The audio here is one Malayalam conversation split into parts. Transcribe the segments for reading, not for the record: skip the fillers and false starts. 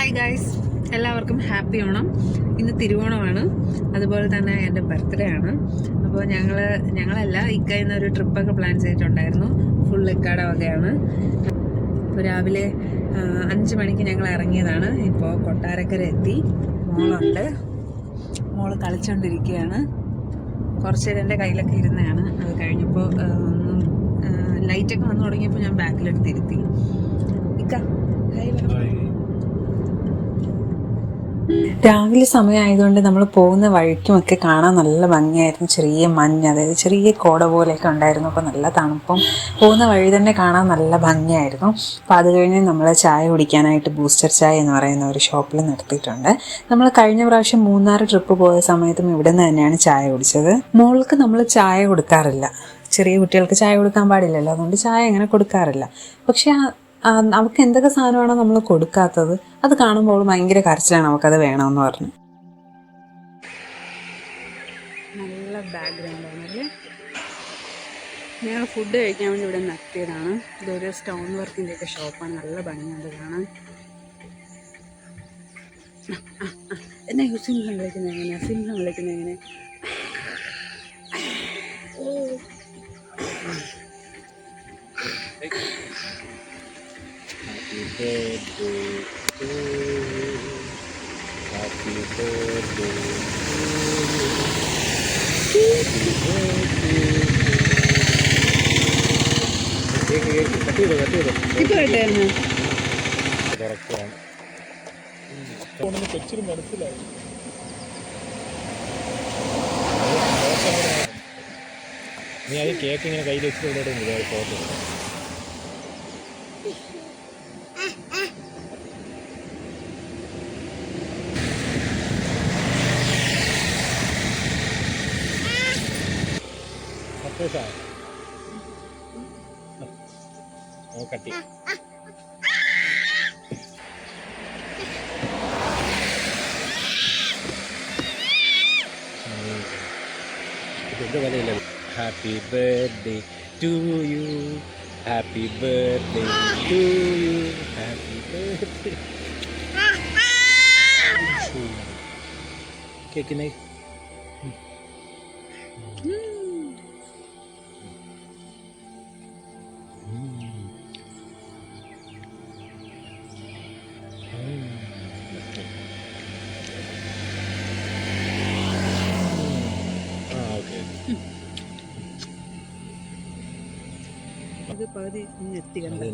ഹായ് ഗൈസ്, എല്ലാവർക്കും ഹാപ്പി ഓണം. ഇന്ന് തിരുവോണമാണ്, അതുപോലെ തന്നെ എൻ്റെ ബർത്ത്ഡേ ആണ്. അപ്പോൾ ഞങ്ങളല്ല ഇക്കയിൽ നിന്ന് ഒരു ട്രിപ്പൊക്കെ പ്ലാൻ ചെയ്തിട്ടുണ്ടായിരുന്നു. ഫുൾ ഇക്കയുടെ വകയാണ്. ഇപ്പോൾ രാവിലെ 5 മണിക്ക് ഞങ്ങൾ ഇറങ്ങിയതാണ്. ഇപ്പോൾ കൊട്ടാരക്കര എത്തി. മോളുണ്ട്, മോള് കളിച്ചുകൊണ്ടിരിക്കുകയാണ്. കുറച്ച് നേരം എൻ്റെ കയ്യിലൊക്കെ ഇരുന്നതാണ്. അത് കഴിഞ്ഞപ്പോൾ ലൈറ്റൊക്കെ വന്നു തുടങ്ങിയപ്പോൾ ഞാൻ ബാക്കിലെടുത്തിരുത്തി. ഇക്ക രാവിലെ സമയമായതുകൊണ്ട് നമ്മൾ പോകുന്ന വഴിക്കുമൊക്കെ കാണാൻ നല്ല ഭംഗിയായിരുന്നു. ചെറിയ മഞ്ഞ്, അതായത് ചെറിയ കോട പോലെയൊക്കെ ഉണ്ടായിരുന്നു. അപ്പോൾ നല്ല തണുപ്പും പോകുന്ന വഴി തന്നെ കാണാൻ നല്ല ഭംഗിയായിരുന്നു. അപ്പോൾ അത് കഴിഞ്ഞ് നമ്മൾ ചായ കുടിക്കാനായിട്ട് ബൂസ്റ്റർ ചായ എന്ന് പറയുന്ന ഒരു ഷോപ്പിൽ നിർത്തിയിട്ടുണ്ട്. നമ്മൾ കഴിഞ്ഞ പ്രാവശ്യം മൂന്നാർ ട്രിപ്പ് പോയ സമയത്തും ഇവിടെ നിന്ന് തന്നെയാണ് ചായ കുടിച്ചത്. മോൾക്ക് നമ്മൾ ചായ കൊടുക്കാറില്ല, ചെറിയ കുട്ടികൾക്ക് ചായ കൊടുക്കാൻ പാടില്ലല്ലോ, അതുകൊണ്ട് ചായ അങ്ങനെ കൊടുക്കാറില്ല. പക്ഷേ അവൾക്ക് എന്തൊക്കെ സാധനമാണോ നമ്മൾ കൊടുക്കാത്തത് അത് കാണുമ്പോൾ ഭയങ്കര കരച്ചിലാണ്, അവൾക്കത് വേണമെന്ന് പറഞ്ഞു. നല്ല ബാക്ക്ഗ്രൗണ്ടാണല്ലേ. ഞങ്ങൾ ഫുഡ് കഴിക്കാൻ വേണ്ടി ഇവിടെ നിർത്തിയതാണ്. ഇതൊരു സ്റ്റോൺ വർക്കിൻ്റെയൊക്കെ ഷോപ്പാണ്. നല്ല ഭംഗിയുണ്ട് കാണാൻ. എന്നാ സിംഹം കളിക്കുന്നത് എങ്ങനെയാണ്? സിംഹം കളിക്കുന്നത് എങ്ങനെ? Happy birthday to you. Happy birthday to you. Happy birthday. കൊച്ചിന് മനസ്സിലായി. നീ അത് കേക്ക് ഇങ്ങനെ കയ്യിൽ വെച്ചിട്ട് ഫോട്ടോ കട്ടി. ഇതെന്താ വിലയില്ല. Happy birthday to you, happy birthday to you, happy birthday. കേക്കിനെ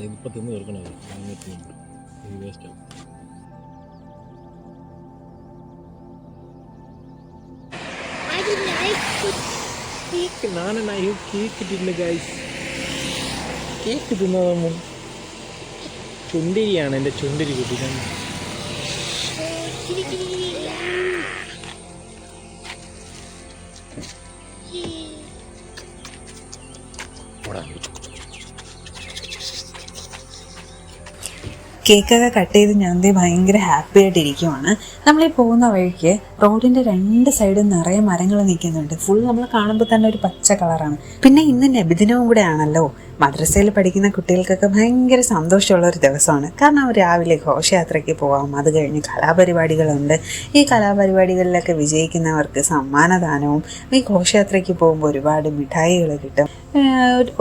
ഇപ്പൊ തിന്ന് തീർക്കണത് വേസ്റ്റ്. നാണെന്നായി കേക്ക് തിന്ന് ഗൈസ്. കേക്ക് തിന്നതൊന്നും ചുണ്ടിരിയാണ് എൻ്റെ ചുണ്ടിരി കുട്ടി. കേക്കൊക്കെ കട്ട് ചെയ്ത് ഞാൻ ഭയങ്കര ഹാപ്പി ആയിട്ടിരിക്കുവാണ്. നമ്മളീ പോകുന്ന വഴിക്ക് റോഡിൻ്റെ 2 സൈഡും നിറയെ മരങ്ങൾ നിൽക്കുന്നുണ്ട്. ഫുൾ നമ്മൾ കാണുമ്പോൾ തന്നെ ഒരു പച്ച കളറാണ്. പിന്നെ ഇന്ന് നബിദിനവും കൂടെ ആണല്ലോ. മദ്രസയിൽ പഠിക്കുന്ന കുട്ടികൾക്കൊക്കെ ഭയങ്കര സന്തോഷമുള്ളൊരു ദിവസമാണ്. കാരണം അവർ രാവിലെ ഘോഷയാത്രയ്ക്ക് പോകാം. അത് കഴിഞ്ഞ് കലാപരിപാടികളുണ്ട്. ഈ കലാപരിപാടികളിലൊക്കെ വിജയിക്കുന്നവർക്ക് സമ്മാനദാനവും. ഈ ഘോഷയാത്രയ്ക്ക് പോകുമ്പോൾ ഒരുപാട് മിഠായികൾ കിട്ടും.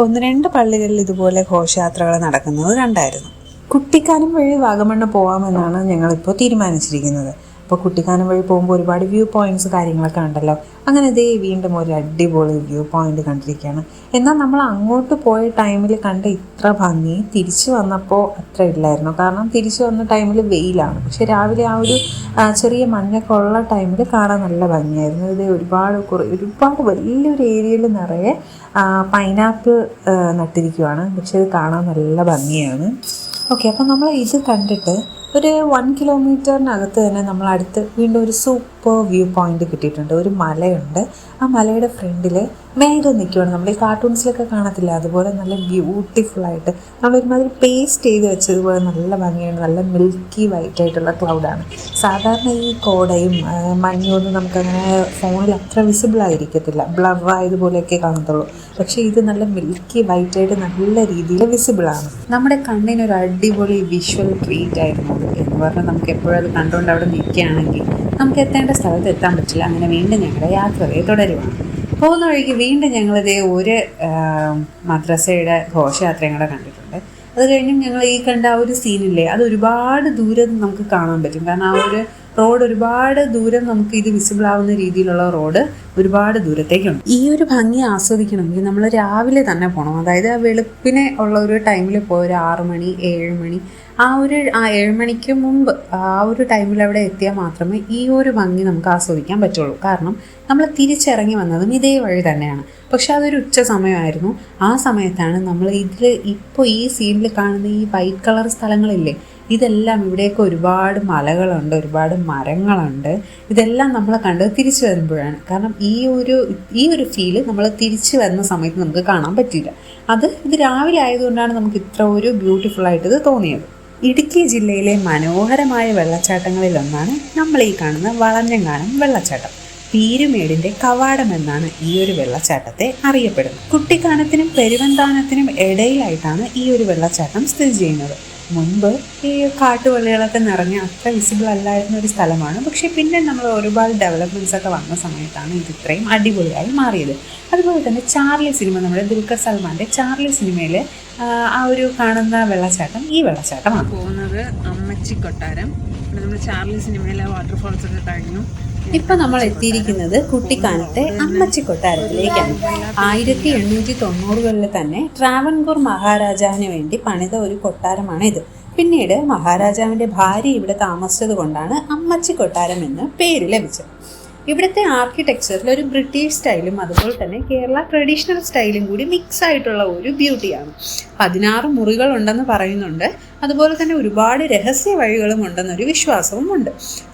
1-2 പള്ളികളിൽ ഇതുപോലെ ഘോഷയാത്രകൾ നടക്കുന്നത് കണ്ടായിരുന്നു. കുട്ടിക്കാനം വഴി വാഗമണ്ണ് പോകാമെന്നാണ് ഞങ്ങളിപ്പോൾ തീരുമാനിച്ചിരിക്കുന്നത്. അപ്പോൾ കുട്ടിക്കാനം വഴി പോകുമ്പോൾ ഒരുപാട് വ്യൂ പോയിൻറ്റ്സ് കാര്യങ്ങളൊക്കെ ഉണ്ടല്ലോ. അങ്ങനെ വീണ്ടും ഒരു അടിപൊളി വ്യൂ പോയിൻ്റ് കണ്ടിരിക്കുകയാണ്. എന്നാൽ നമ്മൾ അങ്ങോട്ട് പോയ ടൈമിൽ കണ്ട ഇത്ര ഭംഗി തിരിച്ചു വന്നപ്പോൾ അത്ര ഇല്ലായിരുന്നു. കാരണം തിരിച്ചു വന്ന ടൈമിൽ വെയിലാണ്. പക്ഷെ രാവിലെ ആ ഒരു ചെറിയ മഞ്ഞൊക്കെ ഉള്ള ടൈമിൽ കാണാൻ നല്ല ഭംഗിയായിരുന്നു. ഇത് ഒരുപാട് വലിയൊരു ഏരിയയിൽ നിറയെ പൈനാപ്പിൾ നട്ടിരിക്കുകയാണ്. പക്ഷെ ഇത് കാണാൻ നല്ല ഭംഗിയാണ്. ഓക്കെ, അപ്പോൾ നമ്മൾ ഇത് കണ്ടിട്ട് ഒരു 1 കിലോമീറ്ററിനകത്ത് തന്നെ നമ്മൾ അടുത്ത് വീണ്ടും ഒരു സൂപ്പർ സൂപ്പർ വ്യൂ പോയിന്റ് കിട്ടിയിട്ടുണ്ട്. ഒരു മലയുണ്ട്, ആ മലയുടെ ഫ്രണ്ടിൽ മേഘം നിൽക്കുകയാണ്. നമ്മൾ ഈ കാർട്ടൂൺസിലൊക്കെ കാണത്തില്ല, അതുപോലെ നല്ല ബ്യൂട്ടിഫുള്ളായിട്ട് നമ്മളൊരുമാതിരി പേസ്റ്റ് ചെയ്ത് വെച്ചതുപോലെ നല്ല ഭംഗിയാണ്. നല്ല മിൽക്കി വൈറ്റ് ആയിട്ടുള്ള ക്ലൗഡാണ്. സാധാരണ ഈ കോടയും മഞ്ഞൊന്നും നമുക്കങ്ങനെ ഫോണിൽ അത്ര വിസിബിൾ ആയിരിക്കത്തില്ല, ബ്ലറായതുപോലെയൊക്കെ കാണത്തുള്ളൂ. പക്ഷേ ഇത് നല്ല മിൽക്കി വൈറ്റ് ആയിട്ട് നല്ല രീതിയിൽ വിസിബിളാണ്. നമ്മുടെ കണ്ണിനൊരു അടിപൊളി വിഷ്വൽ ട്രീറ്റ് ആയിരുന്നു അത്. എന്ന് പറഞ്ഞാൽ നമുക്ക് എപ്പോഴും അത് കണ്ടുകൊണ്ട് അവിടെ നിൽക്കുകയാണെങ്കിൽ നമുക്ക് എത്തേണ്ട സ്ഥലത്ത് എത്താൻ പറ്റില്ല. അങ്ങനെ വീണ്ടും ഞങ്ങളുടെ യാത്രയെ തുടരുവാണ്. പോകുന്ന വഴിക്ക് വീണ്ടും ഞങ്ങളിതേ ഒരു മദ്രസയുടെ ഘോഷയാത്രയും കൂടെ കണ്ടിട്ടുണ്ട്. അത് കഴിഞ്ഞും ഞങ്ങൾ ഈ കണ്ട ആ ഒരു സീനില്ലേ, അത് ഒരുപാട് ദൂരം നമുക്ക് കാണാൻ പറ്റും. കാരണം ആ ഒരു റോഡ് ഒരുപാട് ദൂരം നമുക്ക് ഇത് വിസിബിൾ ആവുന്ന രീതിയിലുള്ള റോഡ് ഒരുപാട് ദൂരത്തേക്കുണ്ട്. ഈ ഒരു ഭംഗി ആസ്വദിക്കണമെങ്കിൽ നമ്മൾ രാവിലെ തന്നെ പോകണം. അതായത് ആ വെളുപ്പിനെ ഉള്ള ഒരു ടൈമിൽ പോയി ഒരു 6 മണി 7 മണി ആ 7 മണിക്ക് മുമ്പ് ആ ഒരു ടൈമിൽ അവിടെ എത്തിയാൽ മാത്രമേ ഈ ഒരു ഭംഗി നമുക്ക് ആസ്വദിക്കാൻ പറ്റുള്ളൂ. കാരണം നമ്മൾ തിരിച്ചിറങ്ങി വന്നതും ഇതേ വഴി തന്നെയാണ്. പക്ഷെ അതൊരു ഉച്ച സമയമായിരുന്നു. ആ സമയത്താണ് നമ്മൾ ഇപ്പോൾ ഈ സീനിൽ കാണുന്ന ഈ വൈറ്റ് കളർ സ്ഥലങ്ങളില്ലേ, ഇതെല്ലാം ഇവിടെയൊക്കെ ഒരുപാട് മലകളുണ്ട്, ഒരുപാട് മരങ്ങളുണ്ട്. ഇതെല്ലാം നമ്മൾ കണ്ടത് തിരിച്ചു വരുമ്പോഴാണ്. കാരണം ഈ ഒരു ഫീല് നമ്മൾ തിരിച്ചു വരുന്ന സമയത്ത് നമുക്ക് കാണാൻ പറ്റില്ല. ഇത് രാവിലെ ആയതുകൊണ്ടാണ് നമുക്ക് ഇത്ര ഒരു ബ്യൂട്ടിഫുള്ളായിട്ട് ഇത് തോന്നിയത്. ഇടുക്കി ജില്ലയിലെ മനോഹരമായ വെള്ളച്ചാട്ടങ്ങളിലൊന്നാണ് നമ്മൾ ഈ കാണുന്ന വളഞ്ഞങ്ങാനം വെള്ളച്ചാട്ടം. പീരുമേടിൻ്റെ കവാടം എന്നാണ് ഈ ഒരു വെള്ളച്ചാട്ടത്തെ അറിയപ്പെടുന്നത്. കുട്ടിക്കാനത്തിനും പെരുവന്താനത്തിനും ഇടയിലായിട്ടാണ് ഈ ഒരു വെള്ളച്ചാട്ടം സ്ഥിതി ചെയ്യുന്നത്. മുൻപ് ഈ കാട്ടുവള്ളികളൊക്കെ നിറഞ്ഞ അത്ര വിസിബിൾ അല്ലായിരുന്ന ഒരു സ്ഥലമാണ്. പക്ഷേ പിന്നെ നമ്മൾ ഒരുപാട് ഡെവലപ്മെൻറ്റ്സ് ഒക്കെ വന്ന സമയത്താണ് ഇത് ഇത്രയും അടിപൊളിയായി മാറിയത്. അതുപോലെ തന്നെ ചാർലി സിനിമ, നമ്മുടെ ദുൽഖർ സൽമാൻ്റെ ചാർലി സിനിമയിൽ ആ ഒരു കാണുന്ന വെള്ളച്ചാട്ടം ഈ വെള്ളച്ചാട്ടമാണ്. പോകുന്നത് അമ്മച്ചി കൊട്ടാരം. നമ്മൾ ചാർലി സിനിമയിലെ വാട്ടർഫോൾസ് ഒക്കെ കഴിഞ്ഞു. ഇപ്പൊ നമ്മൾ എത്തിയിരിക്കുന്നത് കുട്ടിക്കാനത്തെ അമ്മച്ചി കൊട്ടാരത്തിലേക്കാണ്. 1890കളിൽ തന്നെ ട്രാവൻകൂർ മഹാരാജാവിന് വേണ്ടി പണിത ഒരു കൊട്ടാരമാണ് ഇത്. പിന്നീട് മഹാരാജാവിന്റെ ഭാര്യ ഇവിടെ താമസിച്ചത് കൊണ്ടാണ് അമ്മച്ചി കൊട്ടാരം എന്ന് പേര് ലഭിച്ചത്. ഇവിടുത്തെ ആർക്കിടെക്ചറിൽ ഒരു ബ്രിട്ടീഷ് സ്റ്റൈലും അതുപോലെ തന്നെ കേരള ട്രഡീഷണൽ സ്റ്റൈലും കൂടി മിക്സ് ആയിട്ടുള്ള ഒരു ബ്യൂട്ടിയാണ്. 16 മുറികൾ ഉണ്ടെന്ന് പറയുന്നുണ്ട്. അതുപോലെ തന്നെ ഒരുപാട് രഹസ്യ വഴികളും ഉണ്ടെന്നൊരു വിശ്വാസവും ഉണ്ട്.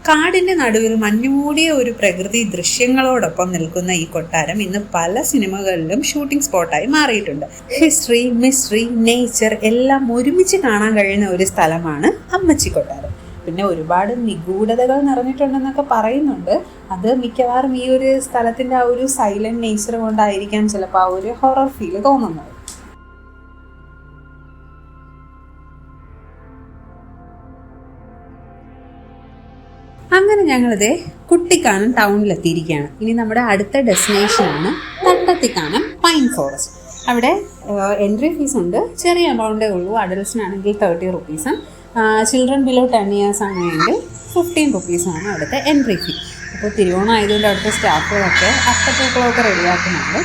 കാടിൻ്റെ നടുവിൽ മഞ്ഞുമൂടിയ ഒരു പ്രകൃതി ദൃശ്യങ്ങളോടൊപ്പം നിൽക്കുന്ന ഈ കൊട്ടാരം ഇന്ന് പല സിനിമകളിലും ഷൂട്ടിംഗ് സ്പോട്ടായി മാറിയിട്ടുണ്ട്. ഹിസ്റ്ററി, മിസ്റ്ററി, നേച്ചർ എല്ലാം ഒരുമിച്ച് കാണാൻ കഴിയുന്ന ഒരു സ്ഥലമാണ് അമ്മച്ചി കൊട്ടാരം. പിന്നെ ഒരുപാട് നിഗൂഢതകൾ നിറഞ്ഞിട്ടുണ്ടെന്നൊക്കെ പറയുന്നുണ്ട്. അത് മിക്കവാറും ഈ ഒരു സ്ഥലത്തിൻ്റെ ആ ഒരു സൈലന്റ് നേച്ചർ കൊണ്ടായിരിക്കാം ചിലപ്പോൾ ആ ഒരു ഹൊറർ ഫീൽ തോന്നുന്നത്. അങ്ങനെ ഞങ്ങളിത് കുട്ടിക്കാനം ടൗണിലെത്തിയിരിക്കുകയാണ്. ഇനി നമ്മുടെ അടുത്ത ഡെസ്റ്റിനേഷനാണ് തട്ടത്തിക്കാനം പൈൻ ഫോറസ്റ്റ്. അവിടെ എൻട്രി ഫീസ് ഉണ്ട്, ചെറിയ എമൗണ്ടേ ഉള്ളൂ. അഡൽട്സിനാണെങ്കിൽ 30 റുപ്പീസും ചിൽഡ്രൻ ബിലോ 10 ഇയേഴ്സ് ആണെങ്കിൽ 15 റുപ്പീസാണ് അവിടുത്തെ എൻട്രി ഫീ. അപ്പോൾ തിരുവോണം ആയതുകൊണ്ട് അവിടുത്തെ സ്റ്റാഫുകളൊക്കെ അത്തപ്പൂക്കളമൊക്കെ റെഡിയാക്കുന്നുണ്ട്.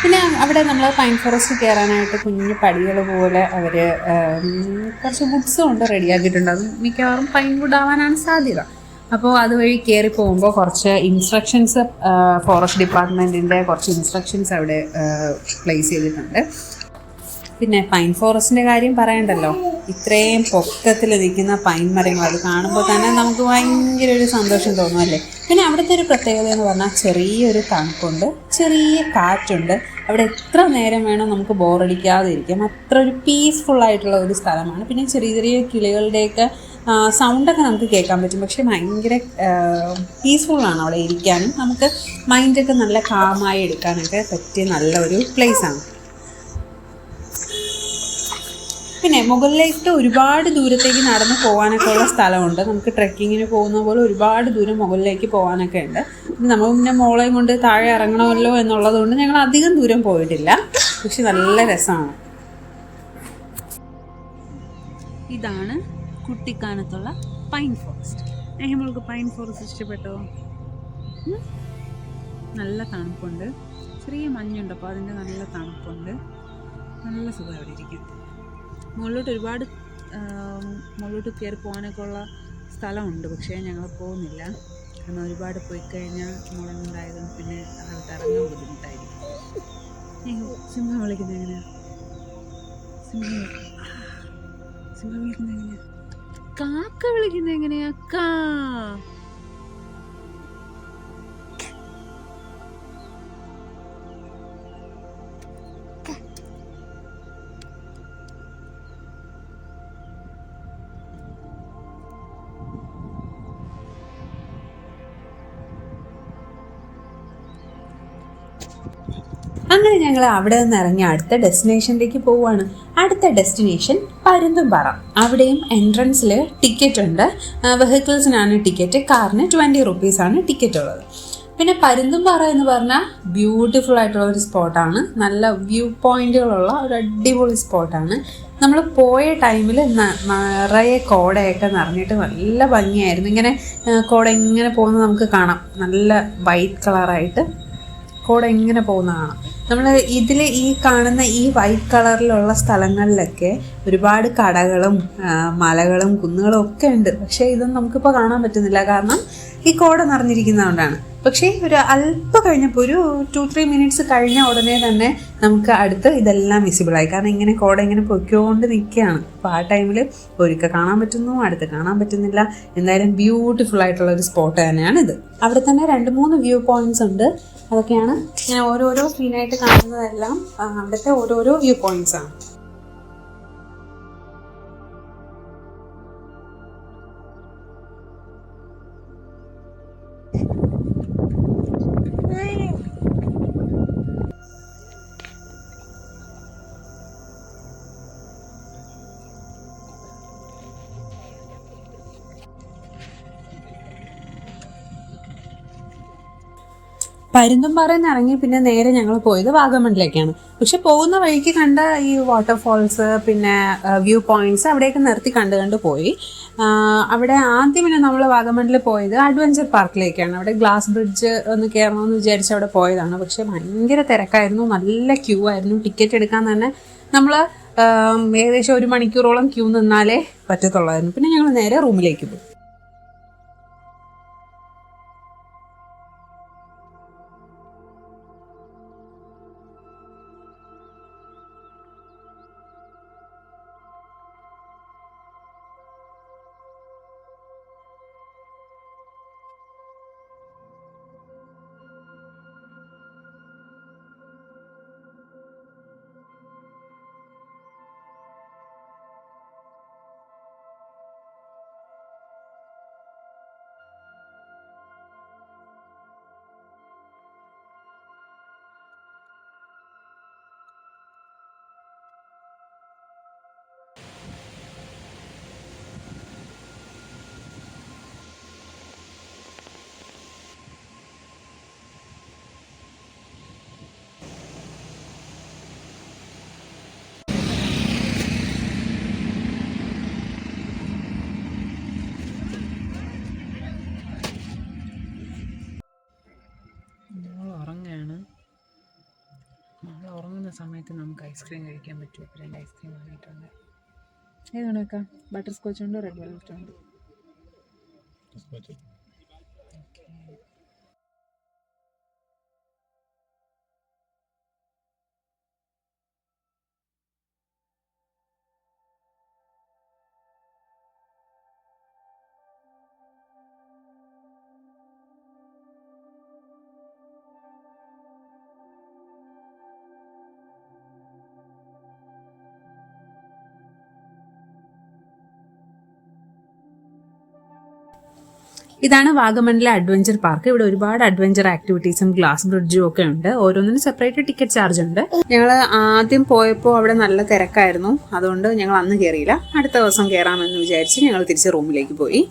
പിന്നെ അവിടെ നമ്മൾ പൈൻ ഫോറസ്റ്റ് കയറാനായിട്ട് കുഞ്ഞു പടികൾ പോലെ അവർ കുറച്ച് വുഡ്സ് കൊണ്ട് റെഡിയാക്കിയിട്ടുണ്ട്. അത് മിക്കവാറും പൈൻ വുഡ് ആവാനാണ് സാധ്യത. അപ്പോൾ അതുവഴി കയറി പോകുമ്പോൾ കുറച്ച് ഇൻസ്ട്രക്ഷൻസ്, ഫോറസ്റ്റ് ഡിപ്പാർട്ട്മെൻറ്റിൻ്റെ കുറച്ച് ഇൻസ്ട്രക്ഷൻസ് അവിടെ പ്ലേസ് ചെയ്തിട്ടുണ്ട്. പിന്നെ പൈൻ ഫോറസ്റ്റിൻ്റെ കാര്യം പറയണ്ടല്ലോ, ഇത്രയും പൊക്കത്തിൽ നിൽക്കുന്ന പൈൻ മരങ്ങൾ അത് കാണുമ്പോൾ തന്നെ നമുക്ക് ഭയങ്കര ഒരു സന്തോഷം തോന്നുമല്ലേ. പിന്നെ അവിടുത്തെ ഒരു പ്രത്യേകത എന്ന് പറഞ്ഞാൽ ചെറിയൊരു തണുപ്പുണ്ട്, ചെറിയ കാറ്റുണ്ട്. അവിടെ എത്ര നേരം വേണം നമുക്ക് ബോറടിക്കാതെ ഇരിക്കാം. അത്ര ഒരു പീസ്ഫുള്ളായിട്ടുള്ള ഒരു സ്ഥലമാണ്. പിന്നെ ചെറിയ ചെറിയ കിളികളുടെയൊക്കെ സൗണ്ടൊക്കെ നമുക്ക് കേൾക്കാൻ പറ്റും. പക്ഷെ ഭയങ്കര പീസ്ഫുള്ളാണ് അവിടെ ഇരിക്കാനും. നമുക്ക് മൈൻഡൊക്കെ നല്ല കാമായി എടുക്കാനൊക്കെ പറ്റിയ നല്ല ഒരു പ്ലേസാണ്. പിന്നെ മുകളിലേക്ക് ഒരുപാട് ദൂരത്തേക്ക് നടന്ന് പോകാനൊക്കെ ഉള്ള സ്ഥലമുണ്ട്. നമുക്ക് ട്രെക്കിങ്ങിന് പോകുന്ന പോലെ ഒരുപാട് ദൂരം മുകളിലേക്ക് പോകാനൊക്കെ ഉണ്ട്. നമ്മൾ പിന്നെ മോളെയും കൊണ്ട് താഴെ ഇറങ്ങണമല്ലോ എന്നുള്ളത് കൊണ്ട് ഞങ്ങൾ അധികം ദൂരം പോയിട്ടില്ല. പക്ഷെ നല്ല രസമാണ്. ഇതാണ് കുട്ടിക്കാനത്തുള്ള പൈൻ ഫോറസ്റ്റ്. നമ്മൾക്ക് പൈൻ ഫോറസ്റ്റ് ഇഷ്ടപ്പെട്ടോ? നല്ല തണുപ്പുണ്ട്, ചെറിയ മഞ്ഞുണ്ട്. അപ്പോൾ അതിൻ്റെ നല്ല തണുപ്പുണ്ട്, നല്ല സുഖം അവിടെ ഇരിക്കും. മുകളിലോട്ട് കയറി പോകാനൊക്കെ ഉള്ള സ്ഥലമുണ്ട്. പക്ഷേ ഞങ്ങൾ പോകുന്നില്ല. കാരണം ഒരുപാട് പോയി കഴിഞ്ഞാൽ മുളങ്ങുണ്ടായതും പിന്നെ അവിടെ ഇറങ്ങാൻ ബുദ്ധിമുട്ടായിരിക്കും. സിംഹം വിളിക്കുന്നത് എങ്ങനെയാണ്? സിംഹം വിളിക്കുന്നത് എങ്ങനെയാ? കാക്ക വിളിക്കുന്നത് എങ്ങനെയാ? കാ അങ്ങനെ ഞങ്ങൾ അവിടെ നിന്ന് ഇറങ്ങി അടുത്ത ഡെസ്റ്റിനേഷനിലേക്ക് പോവുകയാണ്. അടുത്ത ഡെസ്റ്റിനേഷൻ പരുന്തുംപാറ. അവിടെയും എൻട്രൻസിൽ ടിക്കറ്റ് ഉണ്ട്. വെഹിക്കിൾസിനാണ് ടിക്കറ്റ്, കാറിന് 20 റുപ്പീസാണ് ടിക്കറ്റ് ഉള്ളത്. പിന്നെ പരുന്തുംപാറ എന്ന് പറഞ്ഞാൽ ബ്യൂട്ടിഫുൾ ആയിട്ടുള്ള ഒരു സ്പോട്ടാണ്. നല്ല വ്യൂ പോയിന്റുകളുള്ള ഒരു അടിപൊളി സ്പോട്ടാണ്. നമ്മൾ പോയ ടൈമിൽ നിറയെ കോടയൊക്കെ നിറഞ്ഞിട്ട് നല്ല ഭംഗിയായിരുന്നു. ഇങ്ങനെ കോട ഇങ്ങനെ പോകുന്നത് നമുക്ക് കാണാം. നല്ല വൈറ്റ് കളറായിട്ട് കോട ഇങ്ങനെ പോകുന്ന കാണാം. നമ്മൾ ഇതിൽ ഈ കാണുന്ന ഈ വൈറ്റ് കളറിലുള്ള സ്ഥലങ്ങളിലൊക്കെ ഒരുപാട് കടകളും മലകളും കുന്നുകളും ഒക്കെ ഉണ്ട്. പക്ഷേ ഇതൊന്നും നമുക്കിപ്പോൾ കാണാൻ പറ്റുന്നില്ല, കാരണം ഈ കോട നിറഞ്ഞിരിക്കുന്നതുകൊണ്ടാണ്. പക്ഷേ ഒരു അല്പം കഴിഞ്ഞപ്പോൾ ഒരു 2-3 മിനിറ്റ്സ് കഴിഞ്ഞ ഉടനെ തന്നെ നമുക്ക് അടുത്ത് ഇതെല്ലാം വിസിബിളായി. കാരണം ഇങ്ങനെ കോട ഇങ്ങനെ പൊയ്ക്കൊണ്ട് നിൽക്കുകയാണ്. അപ്പോൾ ആ ടൈമിൽ ഒരിക്കൽ കാണാൻ പറ്റുന്നു, അടുത്ത് കാണാൻ പറ്റുന്നില്ല. എന്തായാലും ബ്യൂട്ടിഫുൾ ആയിട്ടുള്ള ഒരു സ്പോട്ട് തന്നെയാണിത്. അവിടെ തന്നെ 2-3 വ്യൂ പോയിന്റ്സ് ഉണ്ട്. അതൊക്കെയാണ് ഞാൻ ഓരോരോ സീനായിട്ട് കാണുന്നതെല്ലാം അവിടുത്തെ ഓരോരോ വ്യൂ പോയിന്റ്സ് ആണ്. പരുന്തുംപാറയിൽ നിന്ന് ഇറങ്ങി പിന്നെ നേരെ ഞങ്ങൾ പോയത് വാഗമണിലേക്കാണ്. പക്ഷെ പോകുന്ന വഴിക്ക് കണ്ട ഈ വാട്ടർഫോൾസ് പിന്നെ വ്യൂ പോയിന്റ്സ് അവിടെയൊക്കെ നിർത്തി കണ്ട് പോയി. അവിടെ ആദ്യം പിന്നെ നമ്മൾ വാഗമണിൽ പോയത് അഡ്വഞ്ചർ പാർക്കിലേക്കാണ്. അവിടെ ഗ്ലാസ് ബ്രിഡ്ജ് ഒന്ന് കയറണമെന്ന് വിചാരിച്ച് അവിടെ പോയതാണ്. പക്ഷെ ഭയങ്കര തിരക്കായിരുന്നു, നല്ല ക്യൂ ആയിരുന്നു. ടിക്കറ്റ് എടുക്കാൻ തന്നെ നമ്മൾ ഏകദേശം 1 മണിക്കൂറോളം ക്യൂ നിന്നാലേ പറ്റത്തുള്ളായിരുന്നു. പിന്നെ ഞങ്ങൾ നേരെ റൂമിലേക്ക് പോയി. നമ്മൾ ഉറങ്ങുന്ന സമയത്ത് നമുക്ക് ഐസ്ക്രീം കഴിക്കാൻ പറ്റും. അപ്പോൾ 2 ഐസ്ക്രീം വാങ്ങിയിട്ടുണ്ട്. ഏതാണ് വെക്കാം? ബട്ടർ സ്കോച്ച് ഉണ്ട്, റെഡ് വെൽവെറ്റ് ഉണ്ട്. ഇതാണ് വാഗമണിലെ അഡ്വഞ്ചർ പാർക്ക്. ഇവിടെ ഒരുപാട് അഡ്വഞ്ചർ ആക്ടിവിറ്റീസും ഗ്ലാസ് ബ്രിഡ്ജും ഒക്കെ ഉണ്ട്. ഓരോന്നിനും സെപ്പറേറ്റ് ടിക്കറ്റ് ചാർജ് ഉണ്ട്. ഞങ്ങൾ ആദ്യം പോയപ്പോൾ അവിടെ നല്ല തിരക്കായിരുന്നു, അതുകൊണ്ട് ഞങ്ങൾ അന്ന് കയറിയില്ല. അടുത്ത ദിവസം കയറാമെന്ന് വിചാരിച്ച് ഞങ്ങൾ തിരിച്ച് റൂമിലേക്ക് പോയി.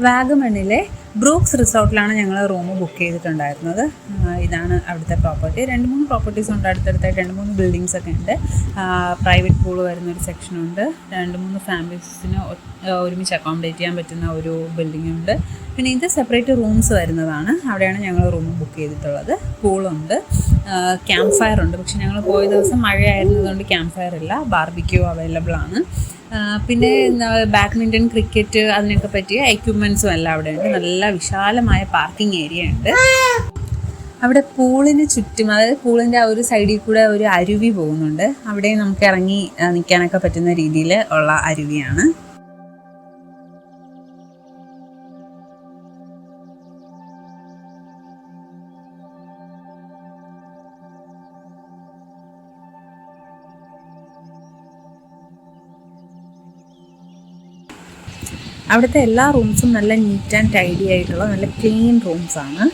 വാഗമണിലെ ബ്രൂക്സ് റിസോർട്ടിലാണ് ഞങ്ങൾ റൂം ബുക്ക് ചെയ്തിട്ടുണ്ടായിരുന്നത്. ഇതാണ് അവിടുത്തെ പ്രോപ്പർട്ടി. 2-3 പ്രോപ്പർട്ടീസ് ഉണ്ട് അടുത്തടുത്തായിട്ട്. 2-3 ബിൽഡിങ്സ് ഒക്കെ ഉണ്ട്. പ്രൈവറ്റ് പൂൾ വരുന്നൊരു സെക്ഷനുണ്ട്. 2-3 ഫാമിലീസിന് ഒരുമിച്ച് അക്കോമഡേറ്റ് ചെയ്യാൻ പറ്റുന്ന ഒരു ബിൽഡിംഗ് ഉണ്ട്. പിന്നെ ഇത് സെപ്പറേറ്റ് റൂംസ് വരുന്നതാണ്. അവിടെയാണ് ഞങ്ങൾ റൂം ബുക്ക് ചെയ്തിട്ടുള്ളത്. പൂളുണ്ട്, ക്യാമ്പ് ഫയർ ഉണ്ട്. പക്ഷെ ഞങ്ങൾ പോയ ദിവസം മഴയായിരുന്നതുകൊണ്ട് ക്യാമ്പ് ഫയർ ഇല്ല. ബാർബിക്യൂ അവൈലബിൾ ആണ്. പിന്നെ ബാഡ്മിൻ്റൺ, ക്രിക്കറ്റ് അതിനൊക്കെ പറ്റിയ എക്യുപ്മെൻറ്റ്സും എല്ലാം അവിടെ ഉണ്ട്. നല്ല വിശാലമായ പാർക്കിംഗ് ഏരിയ ഉണ്ട്. അവിടെ പൂളിന് ചുറ്റും, അതായത് പൂളിൻ്റെ ആ ഒരു സൈഡിൽ കൂടെ ഒരു അരുവി പോകുന്നുണ്ട്. അവിടെ നമുക്ക് ഇറങ്ങി നിൽക്കാനൊക്കെ പറ്റുന്ന രീതിയിൽ ഉള്ള അരുവിയാണ്. അവിടുത്തെ എല്ലാ റൂംസും നല്ല നീറ്റ് ആൻഡ് ടൈഡി ആയിട്ടുള്ള നല്ല ക്ലീൻ റൂംസാണ്.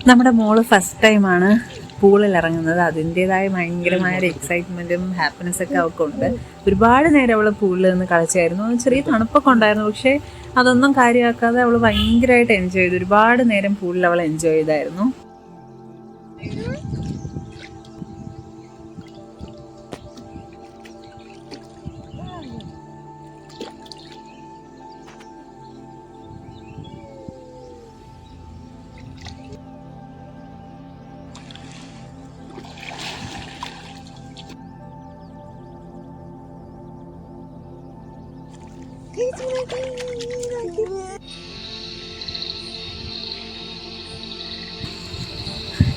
നമ്മുടെ മോള് ഫസ്റ്റ് ടൈമാണ് പൂളിൽ ഇറങ്ങുന്നത്. അതിൻ്റെതായ ഭയങ്കരമായ ഒരു എക്സൈറ്റ്മെൻറ്റും ഹാപ്പിനെസ്സൊക്കെ അവൾക്കുണ്ട്. ഒരുപാട് നേരം അവൾ പൂളിൽ നിന്ന് കളിച്ചായിരുന്നു. ചെറിയ തണുപ്പൊക്കെ ഉണ്ടായിരുന്നു, പക്ഷേ അതൊന്നും കാര്യമാക്കാതെ അവൾ ഭയങ്കരമായിട്ട് എൻജോയ് ചെയ്തു. ഒരുപാട് നേരം പൂളിൽ അവൾ എൻജോയ് ചെയ്തായിരുന്നു.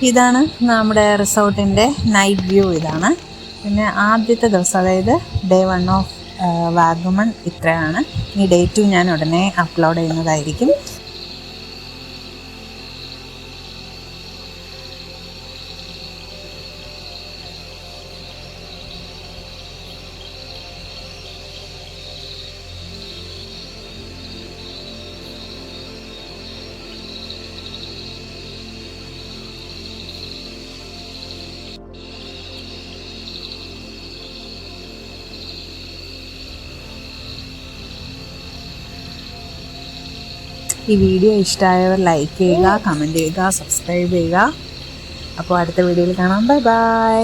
ഇതാണ് നമ്മുടെ റിസോർട്ടിൻ്റെ നൈറ്റ് വ്യൂ. ഇതാണ്. പിന്നെ ആദ്യത്തെ ദിവസം, അതായത് ഡേ 1 ഓഫ് വാഗമൺ ഇത്രയാണ്. ഈ ഡേ 2 ഞാൻ ഉടനെ അപ്ലോഡ് ചെയ്യുന്നതായിരിക്കും. ഈ വീഡിയോ ഇഷ്ടമായവർ ലൈക്ക് ചെയ്യുക, കമൻറ്റ് ചെയ്യുക, സബ്സ്ക്രൈബ് ചെയ്യുക. അപ്പോൾ അടുത്ത വീഡിയോയിൽ കാണാം. Bye bye.